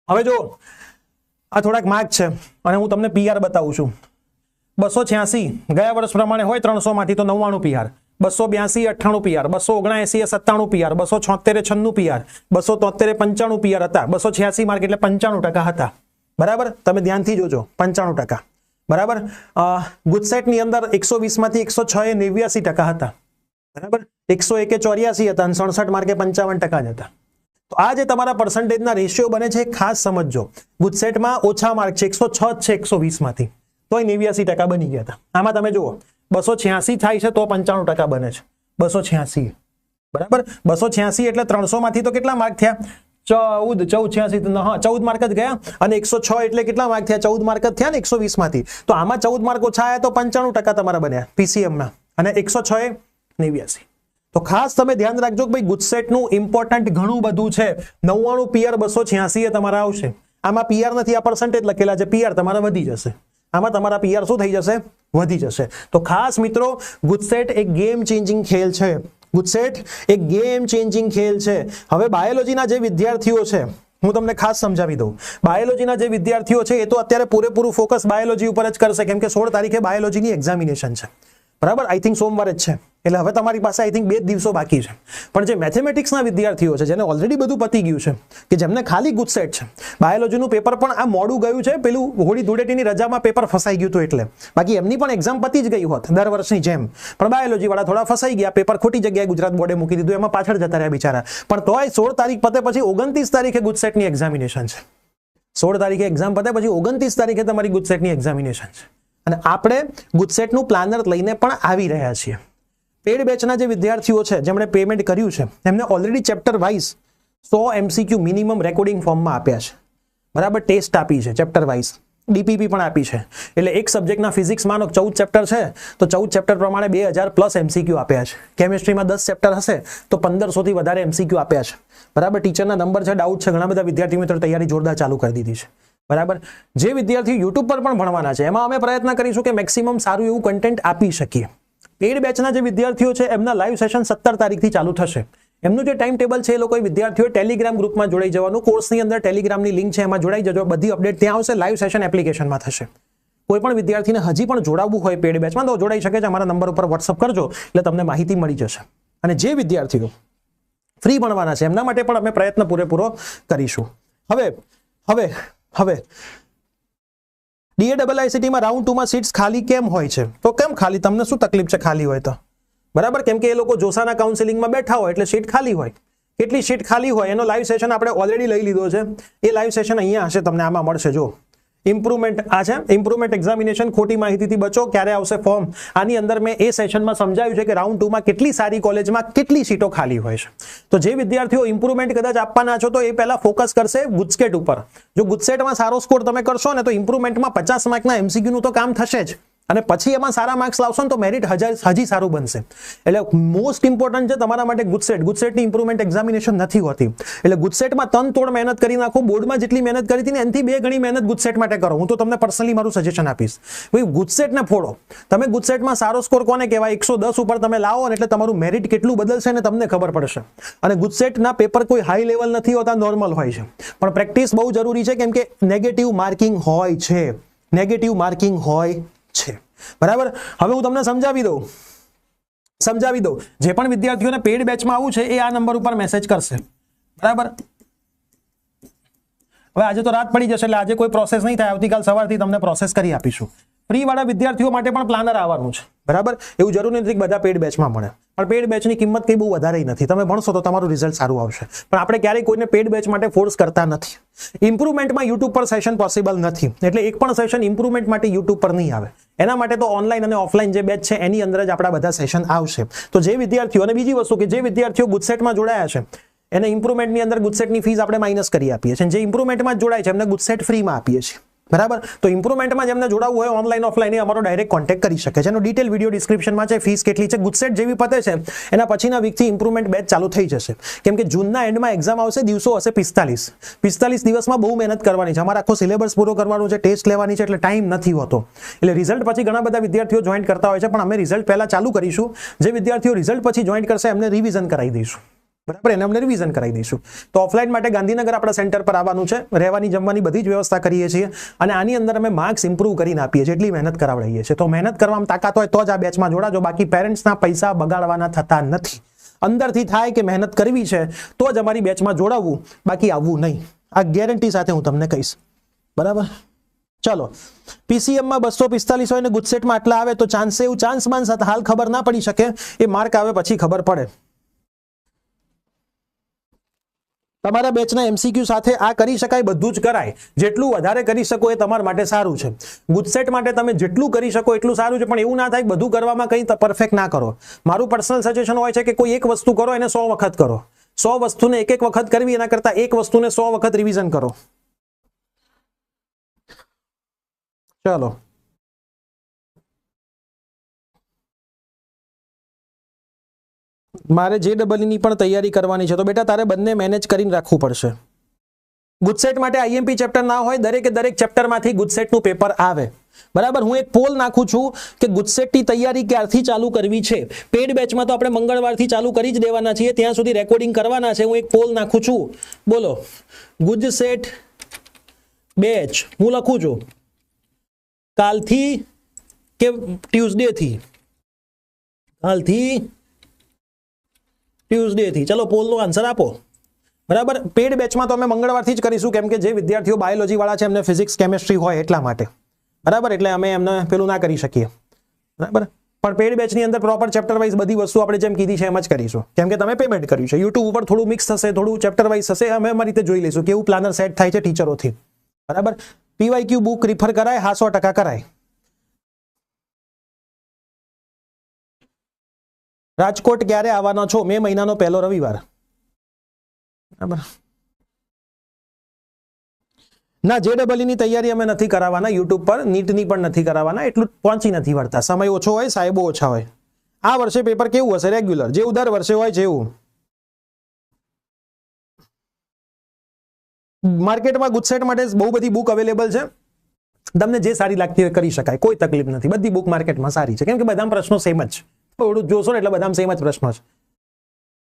[SPEAKER 1] હવે જો આ થોડાક માર્ક છે અને હું તમને PR બતાવું છું. 286 ગયા વર્ષ પ્રમાણે હોય 300 માંથી તો 99 PR, 282 98 PR, 279 97 PR, 276 96 PR, 273 95 PR હતા. 286 માર્ક એટલે 95% હતા. બરાબર. તમે ધ્યાનથી જોજો, 95%. બરાબર. ગુજસેટની અંદર 120 માંથી 106 એ 89% હતા. બરાબર. 101 એ 84 હતા અને 67 માર્કે 55% જ હતા. તો આ જે તમારા પર્સન્ટેજના રેશિયો બને છે ખાસ સમજજો. ગુજસેટમાં ઓછા માર્ક છે, 106 છે 120 માંથી, તોય 89% બની ગયા હતા. આમાં તમે જુઓ 286 થાય છે તો 95% બને છે. 286. બરાબર. 286 એટલે 300 માંથી તો કેટલા માર્ક થયા? 14 માર્ક જ ગયા અને 106 એટલે કેટલા માર્ક થયા? 14 માર્ક જ થયા ને 120 માંથી. તો આમાં 14 માર્ક ઓછા આવ્યા તો 95% તમારા બન્યા પીસીએમ માં અને 106 એ 89. તો ખાસ તમે ધ્યાન રાખજો કે ભાઈ ગુજસેટ નું ઇમ્પોર્ટન્ટ ઘણું બધું છે. 99 પીઆર 286 એ તમારા આવશે. આમાં પીઆર નથી, આ પર્સન્ટેજ લખેલા છે. પીઆર તમારા વધી જશે. આમાં તમારા પીઆર શું થઈ જશે? વધી જશે. તો ખાસ મિત્રો ગુજસેટ એક ગેમ ચેન્જિંગ ખેલ છે. ગુજસેટ એક ગેમ ચેન્જિંગ ખેલ છે. હવે બાયોલોજીના જે વિદ્યાર્થીઓ છે હું તમને ખાસ સમજાવી દઉં. બાયોલોજીના જે વિદ્યાર્થીઓ છે એ તો અત્યારે પૂરેપૂરું ફોકસ બાયોલોજી ઉપર જ કરશે, કેમ કે 16 તારીખે બાયોલોજીની એક્ઝામિનેશન છે. બરાબર, આઈ થિંક સોમવારે જ છે. એટલે હવે તમારી પાસે આઈ થિંક 2 દિવસો બાકી છે. પણ જે મેથેમેટિક્સના વિદ્યાર્થીઓ છે જેને ઓલરેડી બધું પતી ગયું છે, કે જેમને ખાલી ગુજસેટ છે, બાયોલોજીનું પેપર પણ આ મોડું ગયું છે, પેલું હોળી ધૂળેટીની રજામાં પેપર ફસાઈ ગયું હતું એટલે. બાકી એમની પણ એક્ઝામ પતી જ ગઈ હોત દર વર્ષની જેમ, પણ બાયોલોજી વાળા થોડા ફસાઈ ગયા, પેપર ખોટી જગ્યાએ ગુજરાત બોર્ડે મૂકી દીધું, એમાં પાછળ જતા રહ્યા બિચારા. પણ તોય 16 તારીખ પતે પછી 29 તારીખે ગુજસેટની એક્ઝામિનેશન છે. 16 તારીખે એક્ઝામ પતે પછી 29 તારીખે તમારી ગુજસેટની એક્ઝામિનેશન છે. અને આપણે ગુજસેટનું પ્લાનર લઈને પણ આવી રહ્યા છીએ. પેડ બેચના જે વિદ્યાર્થીઓ છે જેમણે પેમેન્ટ કર્યું છે એમને already chapter wise 100 MCQ minimum recording ફોર્મમાં આપ્યા છે. બરાબર, ટેસ્ટ આપી છે ચેપ્ટર વાઇઝ, ડીપીપી પણ આપી છે. એટલે એક સબ્જેક્ટના ફિઝિક્સમાં 14 ચેપ્ટર છે તો 14 ચેપ્ટર પ્રમાણે 2000+ MCQ આપ્યા છે. કેમિસ્ટ્રીમાં 10 ચેપ્ટર હશે તો 1500 થી વધારે MCQ આપ્યા છે. બરાબર, ટીચરના નંબર છે, ડાઉટ છે, ઘણા બધા વિદ્યાર્થી મિત્રો તૈયારી જોરદાર ચાલુ કરી દીધી છે. બરાબર, જે વિદ્યાર્થીઓ યુટ્યુબ પર પણ ભણવાના છે એમાં અમે પ્રયત્ન કરીશું કે મેક્સિમમ સારું એવું કન્ટેન્ટ આપી શકીએ. પેડ બેચના જે વિદ્યાર્થીઓ છે એમના લાઈવ સેશન 17 તારીખથી ચાલુ થશે. એમનું જે ટાઈમ ટેબલ છે એ લોકો વિદ્યાર્થીઓ ટેલિગ્રામ ગ્રુપમાં જોડાઈ જવાનું. કોર્સની અંદર ટેલિગ્રામની લિંક છે, એમાં જોડાઈ જજો. બધી અપડેટ ત્યાં આવશે, લાઈવ સેશન એપ્લિકેશનમાં થશે. કોઈ પણ વિદ્યાર્થીને હજી પણ જોડાવવું હોય પેડ બેચમાં તો જોડાઈ શકે છે. અમારા નંબર ઉપર વોટ્સઅપ કરજો એટલે તમને માહિતી મળી જશે. અને જે વિદ્યાર્થીઓ ફ્રી ભણવાના છે એમના માટે પણ અમે પ્રયત્ન પૂરેપૂરો કરીશું. હવે DAIICTમાં રાઉન્ડ 2માં સીટ્સ ખાલી કેમ હોય છે? તો કેમ ખાલી? તમને શું તકલીફ છે ખાલી હોય તો? બરાબર, કેમ કે એ લોકો જોસાના કાઉન્સેલિંગમાં બેઠા હોય એટલે સીટ ખાલી હોય. કેટલી સીટ ખાલી હોય એનો લાઈવ સેશન આપણે ઓલરેડી લઈ લીધો છે. એ લાઈવ સેશન અહીંયા હશે, તમને આમાં મળશે. જો ઇમ્પ્રુવમેન્ટ આ છે, ઇમ્પ્રુવમેન્ટ એક્ઝામિનેશન, ખોટી માહિતીથી બચો, ક્યારે આવશે ફોર્મ. આની અંદર મેં એ સેશનમાં સમજાવ્યું છે કે રાઉન્ડ 2માં કેટલી સારી કોલેજમાં કેટલી સીટો ખાલી હોય છે. તો જે વિદ્યાર્થીઓ ઇમ્પ્રુવમેન્ટ કદાચ આપવાના છો તો એ પહેલા ફોકસ કરશે ગુજસેટ ઉપર. જો ગુજસેટમાં સારો સ્કોર તમે કરશો ને તો ઇમ્પ્રુવમેન્ટમાં 50 માર્કના MCQ નું તો કામ થશે જ. અને પછી એમાં સારા માર્ક્સ લાવશો ને તો મેરિટ હજી સારું બનશે. એટલે મોસ્ટ ઇમ્પોર્ટન્ટ છે તમારા માટે ગુજસેટ. ગુજસેટની ઇમ્પ્રુવમેન્ટ એક્ઝામિનેશન નથી હોતી. એટલે ગુજસેટમાં તનતોડ મહેનત કરી નાખો. બોર્ડમાં જેટલી મહેનત કરી હતી ને એનાથી 2 ગણી મહેનત ગુજસેટ માટે કરો. હું તો તમને પર્સનલી મારું સજેશન આપીશ. ભાઈ ગુજસેટને ફોડો. તમે ગુજસેટમાં સારો સ્કોર કોને કહેવાય? 110 ઉપર તમે લાવો ને એટલે તમારું મેરિટ કેટલું બદલશે ને તમને ખબર પડશે. અને ગુજસેટના પેપર કોઈ હાઈ લેવલ નથી હોતા, નોર્મલ હોય છે. પણ પ્રેક્ટિસ બહુ જરૂરી છે, કેમ કે નેગેટિવ માર્કિંગ હોય છે. નેગેટિવ માર્કિંગ હોય છે. બરાબર, હવે હું તમને સમજાવી દઉં. જે પણ વિદ્યાર્થીઓને પેડ બેચમાં આવવું છે એ આ નંબર ઉપર મેસેજ કરશે. બરાબર, હવે આજે તો રાત પડી જશે એટલે આજે કોઈ પ્રોસેસ નહીં થાય. આવતીકાલ સવારથી તમને પ્રોસેસ કરી આપીશું. ફ્રી વાળા વિદ્યાર્થીઓ માટે પણ પ્લાનર આવવાનું છે. બરાબર, એવું જરૂરી નથી કે બધા પેડ બેચમાં મળે, પણ પેડ બેચની કિંમત કઈ બહુ વધારે નથી. તમે ભણશો તો તમારું રિઝલ્ટ સારું આવશે. પણ આપણે ક્યારેય કોઈને પેડ બેચ માટે ફોર્સ કરતા નથી. ઇમ્પ્રુવમેન્ટમાં યુટ્યુબ પર સેશન પોસિબલ નથી, એટલે એક પણ સેશન ઇમ્પ્રુવમેન્ટ માટે યુટ્યુબ પર નહીં આવે. એના માટે તો ઓનલાઈન અને ઓફલાઈન જે બેચ છે એની અંદર જ આપણા બધા સેશન આવશે. તો જે વિદ્યાર્થીઓ, અને બીજી વસ્તુ કે જે વિદ્યાર્થીઓ ગુજસેટમાં જોડાયા છે એને ઇમ્પ્રુવમેન્ટની અંદર ગુજસેટની ફીસ આપણે માઇનસ કરી આપીએ છીએ. જે ઇમ્પ્રુવમેન્ટમાં જોડાય છે એમને ગુજસેટ ફ્રીમાં આપીએ છીએ. બરાબર, તો ઇમ્પ્રુવમેન્ટમાં જેમને જોડાવવું હોય ઓનલાઈન ઓફલાઈન અમારો ડાયરેક્ટ કોન્ટેક્ટ કરી શકે છે. એનો ડિટેલ વિડીયો ડિસ્ક્રિપ્શનમાં છે. ફીસ કેટલી છે? ગુજસેટ જેવી પતે છે એના પછીના વીકથી ઇમ્પ્રુવમેન્ટ બેચ ચાલુ થઈ જશે. કેમ કે જૂનના એન્ડમાં એક્ઝામ આવશે, દિવસો હશે 45 દિવસમાં બહુ મહેનત કરવાની છે. અમારે આખો સિલેબસ પૂરો કરવાનો છે, ટેસ્ટ લેવાની છે, એટલે ટાઈમ નથી હોતો. એટલે રિઝલ્ટ પછી ઘણા બધા વિદ્યાર્થીઓ જોઈન્ટ કરતા હોય છે, પણ અમે રિઝલ્ટ પહેલા ચાલુ કરીશું. જે વિદ્યાર્થીઓ રિઝલ્ટ પછી જોઈન્ટ કરશે એમને રિવિઝન કરાવી દઈશું. બરાબર, એને અમને રિવિઝન કરાવી દઈશું. તો ઓફલાઈન માટે ગાંધીનગર આપણા સેન્ટર પર આવવાનું છે. રહેવાની જમવાની બધી જ વ્યવસ્થા કરીએ છીએ અને આની અંદર અમે માર્ક્સ ઇમ્પ્રૂવ કરીને આપીએ છીએ. એટલી મહેનત કરાવડાવીએ છીએ. તો મહેનત કરવામાં તાકાત હોય તો જ આ બેચમાં જોડાજો. બાકી પેરેન્ટ્સના પૈસા બગાડવાના થતા નથી. અંદરથી થાય કે મહેનત કરવી છે તો જ અમારી બેચમાં જોડાવવું, બાકી આવવું નહીં. આ ગેરંટી સાથે હું તમને કહીશ. બરાબર, ચલો. પીસીએમમાં 245 હોય ને ગુજસેટમાં આટલા આવે તો ચાન્સ હાલ ખબર ના પડી શકે. એ માર્ક આવે પછી ખબર પડે. તમારા બેચના MCQ સાથે આ કરી શકાય, બધું જ કરાય. જેટલું વધારે કરી શકો એ તમારા માટે સારું છે. ગુજસેટ માટે તમે જેટલું કરી શકો એટલું સારું છે, પણ એવું ના થાય બધું કરવામાં કંઈ પરફેક્ટ ના કરો. મારું પર્સનલ સજેશન હોય છે કે કોઈ એક વસ્તુ કરો એને 100 વખત કરો. 100 વસ્તુને એક એક વખત કરવી એના કરતા એક વસ્તુને 100 વખત રિવિઝન કરો. ચાલો, મારે JEE ની પણ તૈયારી કરવાની છે, તો બેટા તારે બંને મેનેજ કરીને રાખવું પડશે. ગુજસેટ માટે આઈએમપી ચેપ્ટર ના હોય, દરેકે દરેક ચેપ્ટરમાંથી ગુજસેટનું પેપર આવે. બરાબર. હું એક પોલ નાખું છું કે ગુજસેટની તૈયારી ક્યારથી ચાલુ કરવી છે. પેડ બેચમાં તો આપણે મંગળવારથી ચાલુ કરી જ દેવાના છીએ, ત્યાં સુધી રેકોર્ડિંગ કરવાના છે. હું એક પોલ નાખું છું, બોલો ગુજસેટ બેચ હું લખું છું કાલથી કે ટ્યુઝડેથી, કાલથી ટ્યુઝડેથી. ચલો પોલનો આન્સર આપો. બરાબર. પેડ બેચમાં તો અમે મંગળવારથી જ કરીશું, કેમ કે જે વિદ્યાર્થીઓ બાયોલોજી વાળા છે એમને ફિઝિક્સ કેમેસ્ટ્રી હોય એટલા માટે. બરાબર. એટલે અમે એમને પેલું ના કરી શકીએ. બરાબર. પણ પેડ બેચની અંદર પ્રોપર ચેપ્ટર વાઇઝ બધી વસ્તુ આપણે જેમ કીધી છે એમ જ કરીશું, કેમ કે તમે પેમેન્ટ કર્યું છે. યુટ્યુબ ઉપર થોડું મિક્સ થશે, થોડું ચેપ્ટર વાઇઝ થશે, અમે અમારી રીતે જોઈ લઈશું કેવું પ્લાનર સેટ થાય છે ટીચરોથી. બરાબર. PYQ બુક રિફર કરાય? હા, 100% કરાય. રાજકોટ ક્યારે આવવાનો છો? મે મહિનાનો પહેલો રવિવાર. બરાબર. ના, JEE ની તૈયારી અમે નથી કરાવવાના યુટ્યુબ પર, નીટની પણ નથી કરાવવાના, એટલું પહોંચી નથી વળતા. સમય ઓછો હોય, સાહેબો ઓછા હોય. આ વર્ષે પેપર કેવું હશે? રેગ્યુલર, જેવું દર વર્ષે હોય છે એવું. માર્કેટમાં ગુજસેટ માટે બહુ બધી બુક અવેલેબલ છે, તમને જે સારી લાગતી હોય કરી શકાય, કોઈ તકલીફ નથી. બધી બુક માર્કેટમાં સારી છે, કેમ કે બધા પ્રશ્નો સેમ જ. થોડું જોશો ને એટલે બધા સેમ જ પ્રશ્નો છે.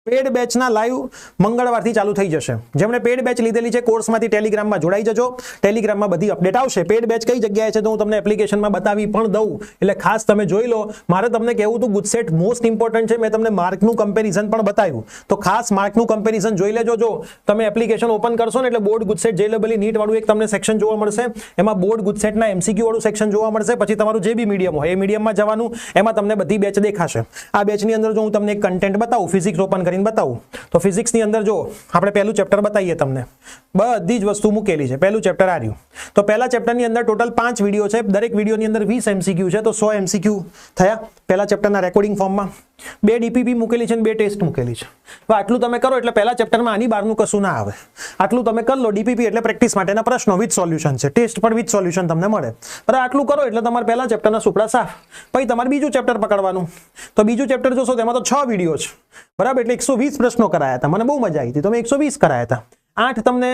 [SPEAKER 1] પેડ બેચના લાઈવ મંગળવારથી ચાલુ થઈ જશે. જેમણે પેડ બેચ લીધેલી છે કોર્સમાંથી ટેલિગ્રામમાં જોડાઈ જજો. ટેલિગ્રામમાં બધી અપડેટ આવશે. પેડ બેચ કઈ જગ્યાએ છે તો હું તમને એપ્લિકેશનમાં બતાવી પણ દઉં, એટલે ખાસ તમે જોઈ લો. મારે તમને કહેવું હતું ગુજસેટ મોસ્ટ ઇમ્પોર્ટન્ટ છે. મેં તમને માર્કનું કમ્પેરિઝન પણ બતાવ્યું, તો ખાસ માર્કનું કમ્પેરિઝન જોઈ લેજો. જો તમે એપ્લિકેશન ઓપન કરશો ને એટલે બોર્ડ ગુજસેટ JEE નીટ વાળું એક તમને સેક્શન જોવા મળશે. એમાં બોર્ડ ગુજસેટના MCQ વાળું સેક્શન જોવા મળશે. પછી તમારું જે બી મીડિયમ હોય એ મીડિયમમાં જવાનું, એમાં તમને બધી બેચ દેખાશે. આ બેચની અંદર જો હું તમને એક કન્ટેન્ટ બતાવું, ફિઝિક્સ ઓપન કરીને બતાવું, તો ફિઝિક્સ ની અંદર જો આપણે પહેલું ચેપ્ટર બતાવીએ તમને, બધી જ વસ્તુ મૂકેલી છે. પહેલું ચેપ્ટર આ રહ્યું. તો પહેલા ચેપ્ટરની અંદર ટોટલ 5 વિડીયો છે. દરેક વિડીયોની અંદર 20 MCQ છે, તો 100 MCQ થયા પહેલા ચેપ્ટરના રેકોર્ડિંગ ફોર્મમાં. 2 DPP મૂકેલી છે અને 2 ટેસ્ટ મૂકેલી છે. તો આટલું તમે કરો એટલે પહેલા ચેપ્ટરમાં આની બહારનું કશું ના આવે. આટલું તમે કરી લો. DPP એટલે પ્રેક્ટિસ માટેના પ્રશ્નો વિથ સોલ્યુશન છે. ટેસ્ટ પણ વિથ સોલ્યુશન તમને મળે. બરાબર. આટલું કરો એટલે તમારે પહેલા ચેપ્ટરના સુપડા સાફ. પછી તમારે બીજું ચેપ્ટર પકડવાનું. તો બીજું ચેપ્ટર જોશો તેમાં તો 6 વિડીયો છે. બરાબર. એટલે 120 પ્રશ્નો કરાયા હતા. મને બહુ મજા આવી હતી, તો મેં 120 કરાયા હતા. 8 તમને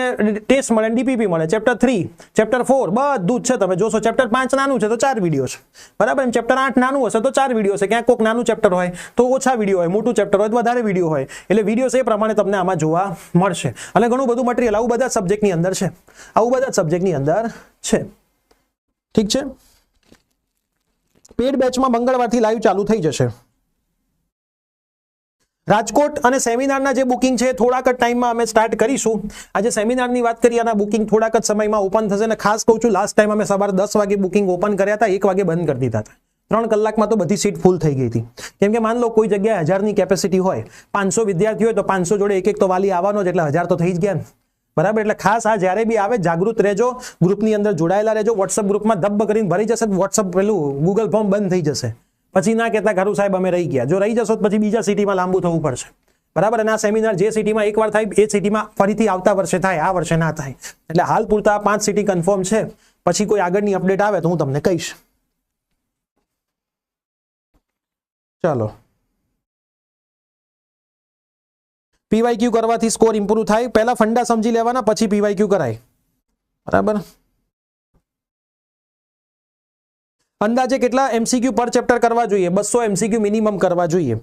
[SPEAKER 1] ટેસ્ટ મળે, DPP મળે. ચેપ્ટર 3, ચેપ્ટર 4 બધું જ છે. તમે જોશો ચેપ્ટર 5 નાનું છે તો 4 વિડીયો છે. બરાબર. એમ ચેપ્ટર 8 નાનું હશે તો 4 વિડીયો છે. ક્યાંક કોઈક નાનું ચેપ્ટર હોય તો ઓછા વિડીયો હોય, મોટું ચેપ્ટર હોય તો વધારે વિડીયો હોય. એટલે વિડીયો એ પ્રમાણે તમને આમાં જોવા મળશે. અને ઘણું બધું મટીરિયલ આવું બધા સબ્જેક્ટની અંદર છે. આવું બધા સબ્જેક્ટની અંદર છે. ઠીક છે. પેડ બેચમાં મંગળવારથી લાઈવ ચાલુ થઈ જશે. રાજકોટ અને સેમિનારના જે બુકિંગ છે થોડાક જ ટાઈમમાં અમે સ્ટાર્ટ કરીશું. આજે સેમિનારની વાત કરીએ, આના બુકિંગ થોડાક જ સમયમાં ઓપન થશે. અને ખાસ કહું છું, લાસ્ટ ટાઈમ અમે સવારે 10 વાગે બુકિંગ ઓપન કર્યા હતા, 1 વાગે બંધ કરી દીધા હતા. 3 કલાકમાં તો બધી સીટ ફૂલ થઈ ગઈ હતી. કેમ કે માન લો કોઈ જગ્યાએ 1000ની કેપેસિટી હોય, 500 વિદ્યાર્થી હોય, તો 500 જોડે એક તો વાલી આવવાનો જ, એટલે 1000 તો થઈ જ ગયા ને. બરાબર. એટલે ખાસ આ જ્યારે બી આવે જાગૃત રહેજો, ગ્રુપની અંદર જોડાયેલા રહેજો. વોટ્સઅપ ગ્રુપમાં ધબ કરીને ભરી જશે, વોટ્સઅપ પેલું ગૂગલ ફોર્મ બંધ થઈ જશે. પછી ના કહેતા ઘરું સાહેબ અમે રહી ગયા. જો રહી જશો પછી બીજા સિટીમાં લાંબુ થવું પડશે. બરાબર. અને આ સેમિનાર જે સિટીમાં એકવાર થાય એ સિટીમાં ફરીથી આવતા વર્ષે થાય, આ વર્ષે ના થાય. એટલે હાલ પૂરતા 5 સિટી કન્ફર્મ છે. પછી કોઈ આગળની અપડેટ આવે તો હું તમને કહીશ. ચાલો. PYQ કરવાથી સ્કોર ઇમ્પ્રુવ થાય. પહેલા ફંડા સમજી લેવાના, પછી PYQ કરાય. બરાબર. અંદાજે કેટલા MCQ પર ચેપ્ટર કરવા જોઈએ? 200 MCQ મિનિમમ કરવા જોઈએ.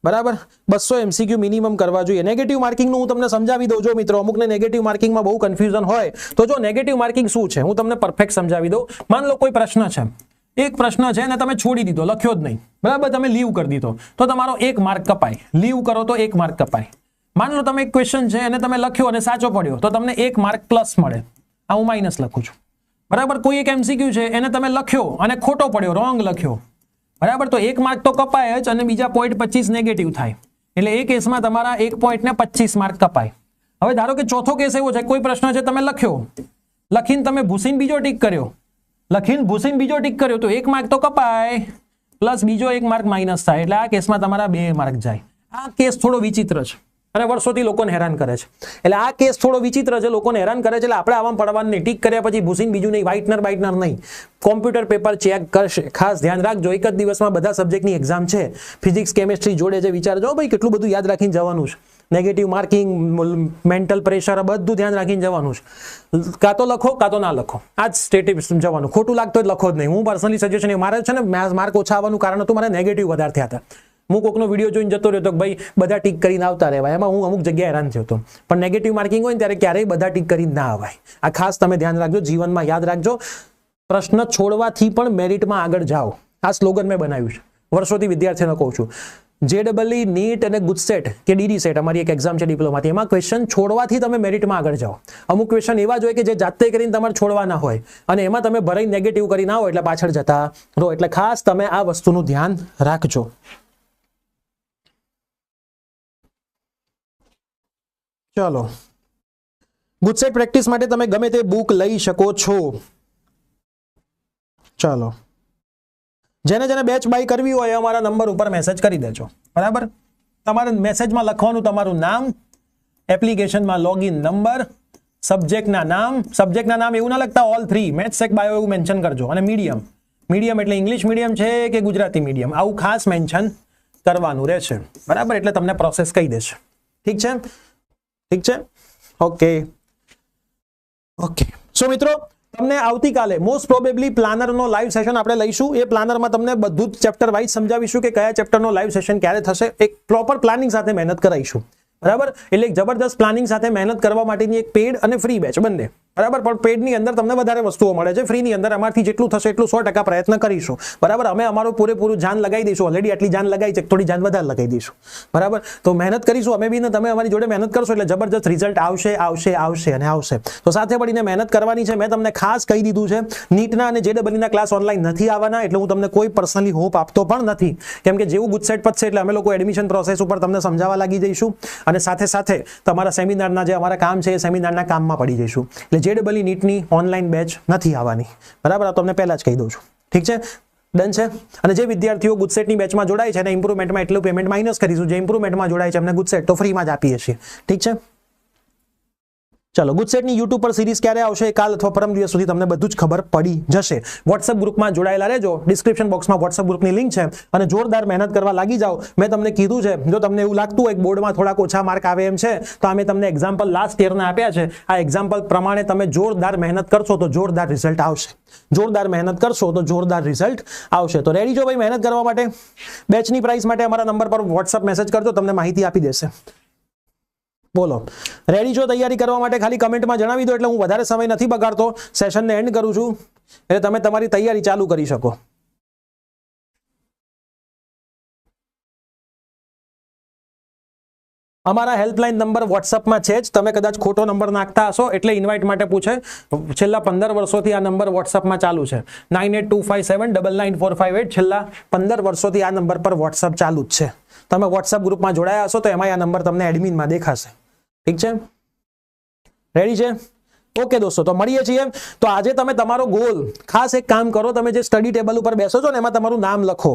[SPEAKER 1] બરાબર. 200 MCQ મિનિમમ કરવા જોઈએ. નેગેટિવ માર્કિંગનું હું તમને સમજાવી દઉં. જો મિત્રો અમુકને નેગેટિવ માર્કિંગમાં બહુ કન્ફ્યુઝન હોય, તો જો નેગેટિવ માર્કિંગ શું છે હું તમને પરફેક્ટ સમજાવી દઉં. માન લો કોઈ પ્રશ્ન છે, એક પ્રશ્ન છે અને તમે છોડી દીધો, લખ્યો જ નહીં. બરાબર. તમે લીવ કરી દીધો તો તમારો 1 માર્ક કપાય. લીવ કરો તો 1 માર્ક કપાય. માન લો તમે એક ક્વેશ્ચન છે અને તમે લખ્યો અને સાચો પડ્યો તો તમને 1 માર્ક પ્લસ મળે. આ હું માઇનસ લખું છું. બરાબર. કોઈ એક MCQ છે એને તમે લખ્યો અને ખોટો પડ્યો, રોંગ લખ્યો. બરાબર. તો 1 માર્ક તો કપાય જ અને બીજા 0.25 નેગેટિવ થાય. એટલે એ કેસમાં તમારા 1 પોઈન્ટને 25 માર્ક કપાય. હવે ધારો કે ચોથો કેસ એવો છે, કોઈ પ્રશ્ન છે તમે લખ્યો, લખીને તમે ભૂસીને બીજો ટીક કર્યો, તો 1 માર્ક તો કપાય પ્લસ બીજો 1 માર્ક માઇનસ થાય. એટલે આ કેસમાં તમારા 2 માર્ક જાય. આ કેસ થોડો વિચિત્ર છે. અને વર્ષોથી લોકોને હેરાન કરે છે. એટલે આ કેસ થોડો વિચિત્ર છે, લોકોને હેરાન કરે છે, એટલે આપણે આવામાં પડવાનું નહીં. ટીક કર્યા પછી ભૂસીને બીજું નહીં, વ્હાઇટનર નહીં, કોમ્પ્યુટર પેપર ચેક કરશે. ખાસ ધ્યાન રાખજો, એક જ દિવસમાં બધા સબ્જેક્ટની એક્ઝામ છે, ફિઝિક્સ કેમેસ્ટ્રી જોડે છે. વિચારજો ભાઈ કેટલું બધું યાદ રાખીને જવાનું છે. નેગેટિવ માર્કિંગ, મેન્ટલ પ્રેશર, બધું ધ્યાન રાખીને જવાનું છે. કાં તો લખો કાં તો ના લખો, આ જ સ્ટેટિવ જવાનું. ખોટું લાગતો જ લખો જ નહીં. હું પર્સનલી સજેશન, મારે છે ને માર્ક ઓછા આવવાનું કારણ હતું મારે નેગેટિવ વધારે થયા હતા. હું કોઈકનો વિડીયો જોઈને જતો રહ્યો તો ભાઈ બધા ટીક કરીને આવતા રહેવાય, એમાં હું અમુક જગ્યાએ હેરાન થયો હતો. પણ નેગેટિવ માર્કિંગ હોય ને ત્યારે ક્યારેય બધા ટીક કરીને ના આવાય. આ ખાસ તમે ધ્યાન રાખજો, જીવનમાં યાદ રાખજો. પ્રશ્ન છોડવાથી પણ મેરિટમાં આગળ જાઓ, આ સ્લોગન મેં બનાવ્યું છે. વર્ષોથી વિદ્યાર્થીઓને કહું છું. JEE, નીટ અને ગુજસેટ કે DD સેટ અમારી એક એક્ઝામ છે ડિપ્લોમાથી, એમાં ક્વેશ્ચન છોડવાથી તમે મેરિટમાં આગળ જાઓ. અમુક ક્વેશ્ચન એવા જ હોય કે જે જાતે કરીને તમારે છોડવાના હોય અને એમાં તમે ભરાઈ નેગેટિવ કરી ના હોય એટલે પાછળ જતા રહો. એટલે ખાસ તમે આ વસ્તુનું ધ્યાન રાખજો. ચલો, ગુજસેટ પ્રેક્ટિસ માટે તમે ગમે તે બુક લઈ શકો છો. ચાલો, જેને બેચ બાય કરવી હોય અમારા નંબર ઉપર મેસેજ કરી દેજો. બરાબર, તમારે મેસેજમાં લખવાનું તમારું નામ, એપ્લિકેશનમાં લોગિન નંબર, સબ્જેક્ટના નામ એવું ના લખતા, ઓલ 3 મેથ્સ સેક બાયો એવું મેન્શન કરજો. અને મીડિયમ એટલે ઇંગ્લિશ મીડિયમ છે કે ગુજરાતી મીડિયમ, આવું ખાસ મેન્શન કરવાનું રહેશે. બરાબર, એટલે તમને પ્રોસેસ કહી દેશે. ઠીક છે. ઓકે. સો મિત્રો, તમને આવતીકાલે મોસ્ટ પ્રોબેબલી પ્લાનરનો લાઈવ સેશન આપણે લઈશું. એ પ્લાનરમાં તમને બધું જ ચેપ્ટર વાઇઝ સમજાવીશું કે કયા ચેપ્ટરનો લાઈવ સેશન ક્યારે થશે. એક પ્રોપર પ્લાનિંગ સાથે મહેનત કરાવીશું. બરાબર, એટલે એક જબરદસ્ત પ્લાનિંગ સાથે મહેનત કરવા માટેની એક પેડ અને ફ્રી બેચ બંને. બરાબર, પણ પેડની અંદર તમને વધારે વસ્તુઓ મળે છે, ફ્રીની અંદર અમારથી જેટલું થશે એટલું 100% પ્રયત્ન કરીશું. બરાબર, અમે અમારું પૂરેપૂરું જાન લગાવી દઈશું. ઓલરેડી આટલી જાન લગાવી છે, થોડી જાન વધારે લગાવી દઈશું. બરાબર, તો મહેનત કરીશું અમે બી, ને તમે અમારી જોડે મહેનત કરશો એટલે જબરદસ્ત રિઝલ્ટ આવશે. તો સાથે મળીને મહેનત કરવાની છે. મેં તમને ખાસ કહી દીધું છે, નીટના અને JEE ક્લાસ ઓનલાઈન નથી આવવાના, એટલે હું તમને કોઈ પર્સનલી હોપ આપતો પણ નથી. કેમ કે જેવું ગુજસેટ પતશે એટલે અમે લોકો એડમિશન પ્રોસેસ ઉપર તમને સમજાવવા લાગી જઈશું અને સાથે તમારા સેમિનારના જે અમારા કામ છે એ સેમિનારના કામમાં પડી જઈશું. એટલે JEE નીટની ઓનલાઈન બેચ નથી આવવાની. બરાબર, આ તમને પહેલા જ કહી દઉં છું. ઠીક છે, ડન છે. અને જે વિદ્યાર્થીઓ ગુજસેટની બેચમાં જોડાય છે અને ઇમ્પ્રુવમેન્ટમાં એટલું પેમેન્ટ માઇનસ કરીશું. જે ઇમ્પ્રુવમેન્ટમાં જોડાય છે એમને ગુજસેટ તો ફ્રીમાં જ આપીએ છીએ. ઠીક છે. ચલો, ગુજસેટની યુટ્યુબ પર સિરીઝ ક્યારે આવશે, કાલ અથવા પરમ દિવસ સુધી તમને બધું જ ખબર પડી જશે. વોટ્સઅપ ગ્રુપમાં જોડાયેલા રહેજો. ડિસ્ક્રિપ્શન બોક્સમાં વોટ્સઅપ ગ્રુપની લિંક છે અને જોરદાર મહેનત કરવા લાગી જાઓ. મેં તમને કીધું છે, જો તમને એવું લાગતું હોય કે બોર્ડમાં થોડાક ઓછા માર્ક આવે એમ છે, તો અમે તમને એક્ઝામ્પલ લાસ્ટ યરના આપ્યા છે. આ એક્ઝામ્પલ પ્રમાણે તમે જોરદાર મહેનત કરશો તો જોરદાર રિઝલ્ટ આવશે. તો રેડી છો ભાઈ મહેનત કરવા માટે? બેચની પ્રાઇસ માટે અમારા નંબર પર વોટ્સઅપ મેસેજ કરજો, તમને માહિતી આપી દેશે. બોલો, રેડી છો તૈયારી કરવા માટે? ખાલી કમેન્ટમાં જણાવી દો એટલે હું વધારે સમય નથી બગાડતો, સેશનને એન્ડ કરું છું, એટલે તમે તમારી તૈયારી ચાલુ કરી શકો. અમારા હેલ્પલાઇન નંબર વોટ્સઅપમાં છે જ. તમે કદાચ ખોટો નંબર નાખતા હશો એટલે ઇન્વાઇટ માટે પૂછે. છેલ્લા 15 વર્ષોથી આ નંબર વોટ્સઅપમાં ચાલુ છે. 9825799458. છેલ્લા 15 વર્ષોથી આ નંબર પર વોટ્સઅપ ચાલુ જ છે. તમે વોટ્સઅપ ગ્રુપમાં જોડાયા હશો તો એમાં આ નંબર તમને એડમિનમાં દેખાશે. ઠીક છે, રેડી છે? ઓકે દોસ્તો, તો મળીએ છીએ. તો આજે તમે તમારો ગોલ, ખાસ એક કામ કરો, તમે જે સ્ટડી ટેબલ ઉપર બેસો છો ને એમાં તમારું નામ લખો,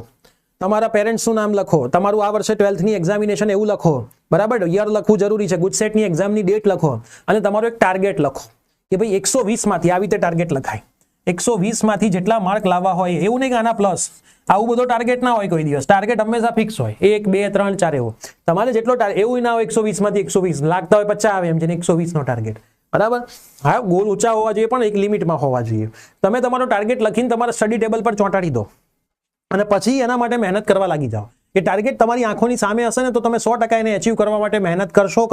[SPEAKER 1] તમારા પેરેન્ટ્સનું નામ લખો, તમારું આ વર્ષે 12થની એક્ઝામિનેશન એવું લખો. બરાબર, યર લખવું જરૂરી છે, ગુજસેટની એક્ઝામની ડેટ લખો અને તમારો એક ટાર્ગેટ લખો કે ભાઈ 120 માંથી આવી રીતે ટાર્ગેટ લખાય. 120 માંથી જેટલા માર્ક લાવવા હોય, એવું નહીં કે આના પ્લસ, આવું બધો ટાર્ગેટ ના હોય કોઈ દિવસ. ટાર્ગેટ હંમેશા ફિક્સ હોય, 1 2 3 4 એવો. તમારે જેટલો એવું ના હોય 120 માંથી 120 લાગતા હોય 50 આવે એમ છે, 120 નો ટાર્ગેટ. બરાબર, હા, ગોલ ઊંચા હોવા જોઈએ પણ એક લિમિટમાં હોવા જોઈએ. તમે તમારો ટાર્ગેટ લખીને તમારા સ્ટડી ટેબલ પર ચોંટાડી દો અને પછી એના માટે મહેનત કરવા લાગી જાઓ. એ ટાર્ગેટ તમારી આંખોની સામે હશે ને તો તમે 100% એને અચીવ કરવા માટે મહેનત કરશો.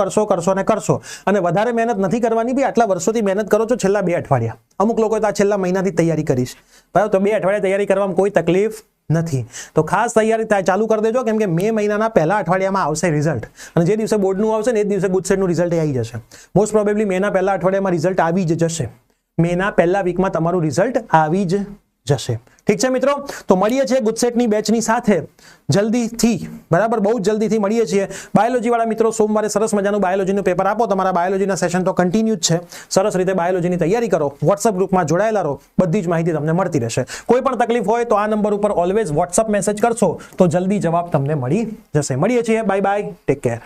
[SPEAKER 1] અને વધારે મહેનત નથી કરવાની. બી આટલા વર્ષોથી મહેનત કરો છો, છેલ્લા 2 અઠવાડિયા, અમુક લોકો તો આ છેલ્લા મહિનાથી તૈયારી કરીશ. બરાબર, તો 2 અઠવાડિયા તૈયારી કરવામાં કોઈ તકલીફ નથી. તો ખાસ તૈયારી ચાલુ કરી દેજો, કેમ કે મે મહિનાના પહેલા અઠવાડિયામાં આવશે રિઝલ્ટ. અને જે દિવસે બોર્ડનું આવશે ને એ દિવસે ગુજસેટનું રિઝલ્ટ આવી જશે. મોસ્ટ પ્રોબેબલી મેના પહેલા અઠવાડિયામાં રિઝલ્ટ આવી જ જશે. મેના પહેલા વીકમાં તમારું રિઝલ્ટ આવી જ જશે. ઠીક છે મિત્રો, તો મળીએ છીએ ગુજસેટની બેચની સાથે જલ્દીથી. બરાબર, બહુ જલ્દીથી મળીએ છીએ. બાયોલોજી વાળા મિત્રો સોમવારે સરસ મજાનું બાયોલોજીનું પેપર આપો. તમારા બાયોલોજીના સેશન તો કન્ટિન્યુ જ છે. સરસ રીતે બાયોલોજીની તૈયારી કરો, વોટ્સઅપ ગ્રુપમાં જોડાયેલા રહો, બધી જ માહિતી તમને મળતી રહેશે. કોઈ પણ તકલીફ હોય તો આ નંબર ઉપર ઓલવેઝ વોટ્સઅપ મેસેજ કરશો તો જલ્દી જવાબ તમને મળી જશે. મળીએ છીએ, બાય બાય, ટેક કેર.